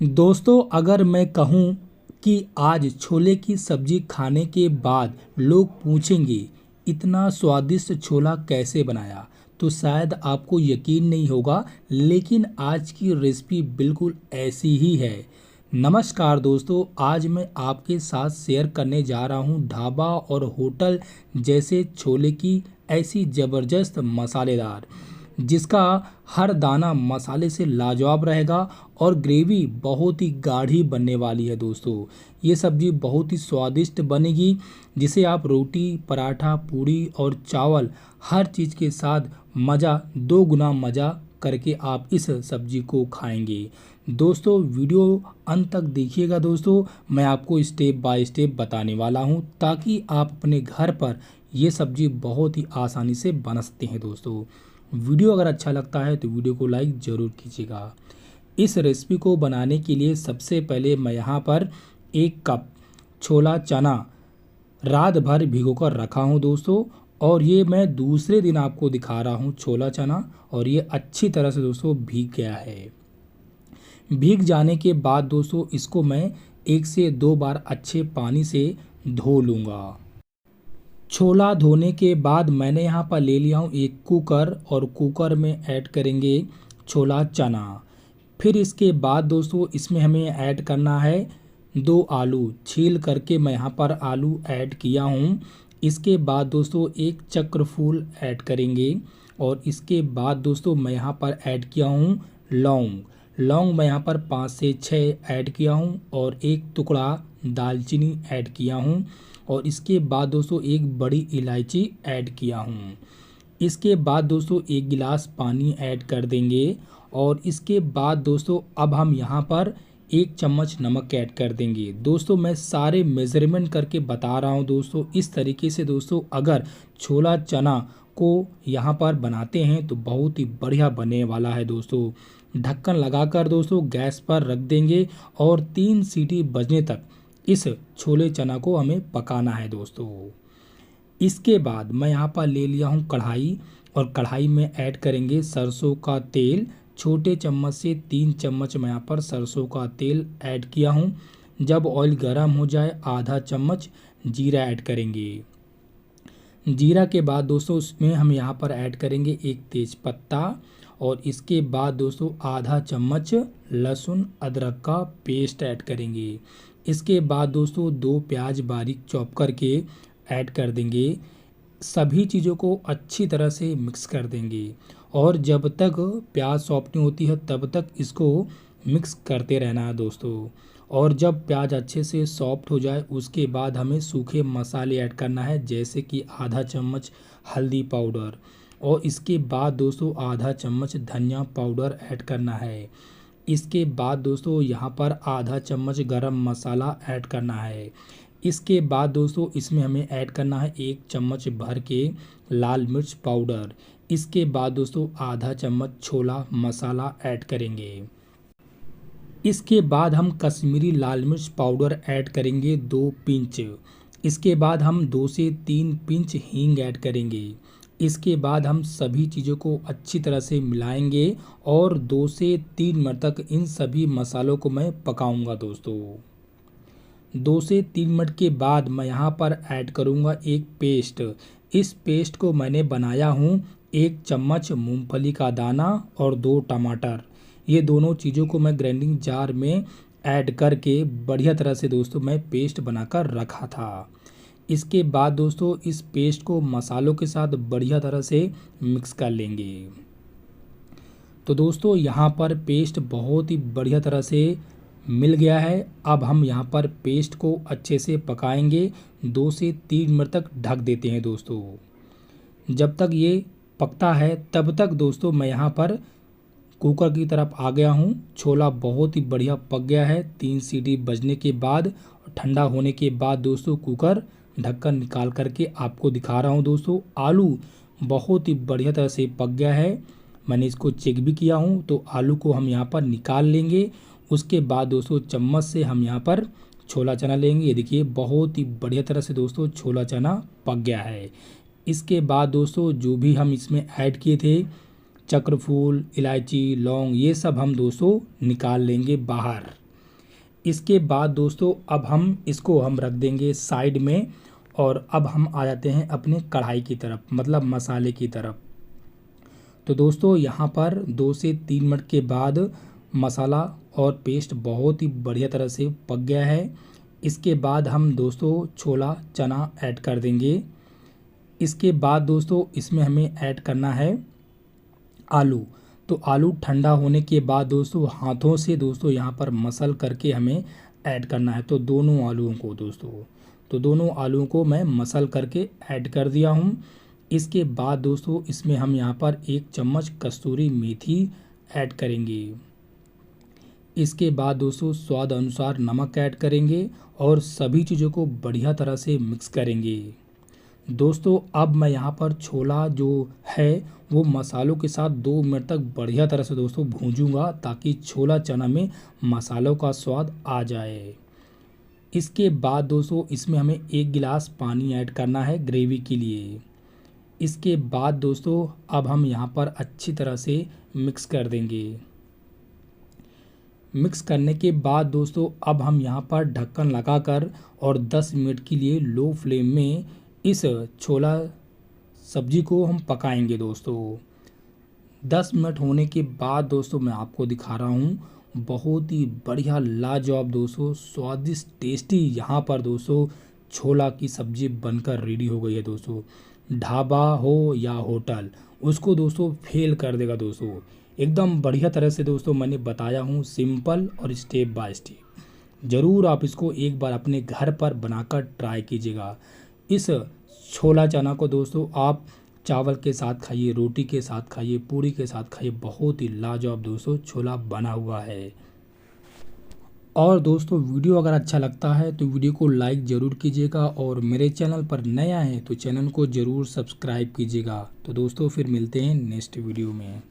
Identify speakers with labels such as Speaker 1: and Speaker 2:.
Speaker 1: दोस्तों, अगर मैं कहूँ कि आज छोले की सब्जी खाने के बाद लोग पूछेंगे इतना स्वादिष्ट छोला कैसे बनाया, तो शायद आपको यकीन नहीं होगा। लेकिन आज की रेसिपी बिल्कुल ऐसी ही है। नमस्कार दोस्तों, आज मैं आपके साथ शेयर करने जा रहा हूँ ढाबा और होटल जैसे छोले की ऐसी ज़बरदस्त मसालेदार, जिसका हर दाना मसाले से लाजवाब रहेगा और ग्रेवी बहुत ही गाढ़ी बनने वाली है। दोस्तों, ये सब्जी बहुत ही स्वादिष्ट बनेगी, जिसे आप रोटी, पराठा, पूड़ी और चावल हर चीज़ के साथ मज़ा दो गुना मज़ा करके आप इस सब्जी को खाएंगे। दोस्तों, वीडियो अंत तक देखिएगा। दोस्तों, मैं आपको स्टेप बाय स्टेप बताने वाला हूँ ताकि आप अपने घर पर ये सब्जी बहुत ही आसानी से बना सकते हैं। दोस्तों, वीडियो अगर अच्छा लगता है तो वीडियो को लाइक ज़रूर कीजिएगा। इस रेसिपी को बनाने के लिए सबसे पहले मैं यहाँ पर 1 कप छोला चना रात भर भिगो कर रखा हूँ दोस्तों। और ये मैं दूसरे दिन आपको दिखा रहा हूँ छोला चना, और ये अच्छी तरह से दोस्तों भीग गया है। भीग जाने के बाद दोस्तों इसको मैं 1 से 2 बार अच्छे पानी से धो लूँगा। छोला धोने के बाद मैंने यहाँ पर ले लिया हूँ एक कुकर, और कुकर में ऐड करेंगे छोला चना। फिर इसके बाद दोस्तों इसमें हमें ऐड करना है 2 आलू। छील करके मैं यहाँ पर आलू ऐड किया हूँ। इसके बाद दोस्तों एक चक्र फूल ऐड करेंगे, और इसके बाद दोस्तों मैं यहाँ पर ऐड किया हूँ लौंग। लौंग मैं यहाँ पर 5 से 6 ऐड किया हूँ, और एक टुकड़ा दालचीनी ऐड किया हूँ, और इसके बाद दोस्तों एक बड़ी इलायची ऐड किया हूँ। इसके बाद दोस्तों 1 गिलास पानी ऐड कर देंगे, और इसके बाद दोस्तों अब हम यहाँ पर 1 चम्मच नमक ऐड कर देंगे। दोस्तों, मैं सारे मेज़रमेंट करके बता रहा हूँ दोस्तों। इस तरीके से दोस्तों अगर छोला चना को यहाँ पर बनाते हैं तो बहुत ही बढ़िया बनने वाला है। दोस्तों, ढक्कन लगाकर दोस्तों गैस पर रख देंगे, और 3 सीटी बजने तक इस छोले चना को हमें पकाना है। दोस्तों, इसके बाद मैं यहाँ पर ले लिया हूँ कढ़ाई, और कढ़ाई में ऐड करेंगे सरसों का तेल। छोटे चम्मच से 3 चम्मच मैं यहाँ पर सरसों का तेल ऐड किया हूँ। जब ऑयल गर्म हो जाए आधा चम्मच जीरा ऐड करेंगे। जीरा के बाद दोस्तों उसमें हम यहाँ पर ऐड करेंगे एक तेज पत्ता, और इसके बाद दोस्तों आधा चम्मच लहसुन अदरक का पेस्ट ऐड करेंगे। इसके बाद दोस्तों 2 प्याज बारीक चॉप करके ऐड कर देंगे। सभी चीज़ों को अच्छी तरह से मिक्स कर देंगे, और जब तक प्याज सॉफ्ट नहीं होती है तब तक इसको मिक्स करते रहना है दोस्तों। और जब प्याज अच्छे से सॉफ्ट हो जाए उसके बाद हमें सूखे मसाले ऐड करना है, जैसे कि आधा चम्मच हल्दी पाउडर, और इसके बाद दोस्तों आधा चम्मच धनिया पाउडर ऐड करना है। इसके बाद दोस्तों यहाँ पर आधा चम्मच गरम मसाला ऐड करना है। इसके बाद दोस्तों इसमें हमें ऐड करना है 1 चम्मच भर के लाल मिर्च पाउडर। इसके बाद दोस्तों आधा चम्मच छोला मसाला ऐड करेंगे। इसके बाद हम कश्मीरी लाल मिर्च पाउडर ऐड करेंगे 2 पिंच। इसके बाद हम 2 से 3 पिंच हींग ऐड करेंगे। इसके बाद हम सभी चीज़ों को अच्छी तरह से मिलाएंगे, और 2 से 3 मिनट तक इन सभी मसालों को मैं पकाऊंगा। दोस्तों, 2 से 3 मिनट के बाद मैं यहाँ पर ऐड करूँगा एक पेस्ट। इस पेस्ट को मैंने बनाया हूँ 1 चम्मच मूंगफली का दाना और 2 टमाटर। ये दोनों चीज़ों को मैं ग्राइंडिंग जार में ऐड करके बढ़िया तरह से दोस्तों मैं पेस्ट बनाकर रखा था। इसके बाद दोस्तों इस पेस्ट को मसालों के साथ बढ़िया तरह से मिक्स कर लेंगे। तो दोस्तों यहाँ पर पेस्ट बहुत ही बढ़िया तरह से मिल गया है। अब हम यहाँ पर पेस्ट को अच्छे से पकाएंगे। 2 से 3 मिनट तक ढक देते हैं। दोस्तों, जब तक ये पकता है तब तक दोस्तों मैं यहाँ पर कुकर की तरफ आ गया हूँ। छोला बहुत ही बढ़िया पक गया है। 3 सीटी बजने के बाद ठंडा होने के बाद दोस्तों कुकर ढक्कन निकाल करके आपको दिखा रहा हूँ। दोस्तों, आलू बहुत ही बढ़िया तरह से पक गया है। मैंने इसको चेक भी किया हूँ, तो आलू को हम यहाँ पर निकाल लेंगे। उसके बाद दोस्तों चम्मच से हम यहाँ पर छोला चना लेंगे। ये देखिए बहुत ही बढ़िया तरह से दोस्तों छोला चना पक गया है। इसके बाद दोस्तों जो भी हम इसमें ऐड किए थे चक्रफूल, इलायची, लौंग, ये सब हम दोस्तों निकाल लेंगे बाहर। इसके बाद दोस्तों अब हम रख देंगे साइड में। और अब हम आ जाते हैं अपने कढ़ाई की तरफ, मतलब मसाले की तरफ। तो दोस्तों यहाँ पर 2 से 3 मिनट के बाद मसाला और पेस्ट बहुत ही बढ़िया तरह से पक गया है। इसके बाद हम दोस्तों छोला चना ऐड कर देंगे। इसके बाद दोस्तों इसमें हमें ऐड करना है आलू। तो आलू ठंडा होने के बाद दोस्तों हाथों से दोस्तों यहाँ पर मसल करके हमें ऐड करना है। तो दोनों आलूओं को मैं मसल करके ऐड कर दिया हूँ। इसके बाद दोस्तों इसमें हम यहाँ पर 1 चम्मच कस्तूरी मेथी ऐड करेंगे। इसके बाद दोस्तों स्वाद अनुसार नमक ऐड करेंगे और सभी चीज़ों को बढ़िया तरह से मिक्स करेंगे। दोस्तों अब मैं यहाँ पर छोला जो है वो मसालों के साथ 2 मिनट तक बढ़िया तरह से दोस्तों भूंजूंगा, ताकि छोला चना में मसालों का स्वाद आ जाए। इसके बाद दोस्तों इसमें हमें 1 गिलास पानी ऐड करना है ग्रेवी के लिए। इसके बाद दोस्तों अब हम यहाँ पर अच्छी तरह से मिक्स कर देंगे। मिक्स करने के बाद दोस्तों अब हम यहाँ पर ढक्कन लगाकर और 10 मिनट के लिए लो फ्लेम में इस छोला सब्जी को हम पकाएंगे। दोस्तों 10 मिनट होने के बाद दोस्तों मैं आपको दिखा रहा हूँ, बहुत ही बढ़िया लाजवाब दोस्तों स्वादिष्ट टेस्टी यहाँ पर दोस्तों छोला की सब्जी बनकर रेडी हो गई है। दोस्तों ढाबा हो या होटल, उसको दोस्तों फेल कर देगा। दोस्तों एकदम बढ़िया तरह से दोस्तों मैंने बताया हूँ, सिंपल और स्टेप बाय स्टेप। ज़रूर आप इसको एक बार अपने घर पर बनाकर ट्राई कीजिएगा। इस छोला चना को दोस्तों आप चावल के साथ खाइए, रोटी के साथ खाइए, पूरी के साथ खाइए, बहुत ही लाजवाब दोस्तों छोला बना हुआ है। और दोस्तों वीडियो अगर अच्छा लगता है तो वीडियो को लाइक ज़रूर कीजिएगा, और मेरे चैनल पर नया है तो चैनल को ज़रूर सब्सक्राइब कीजिएगा। तो दोस्तों फिर मिलते हैं नेक्स्ट वीडियो में।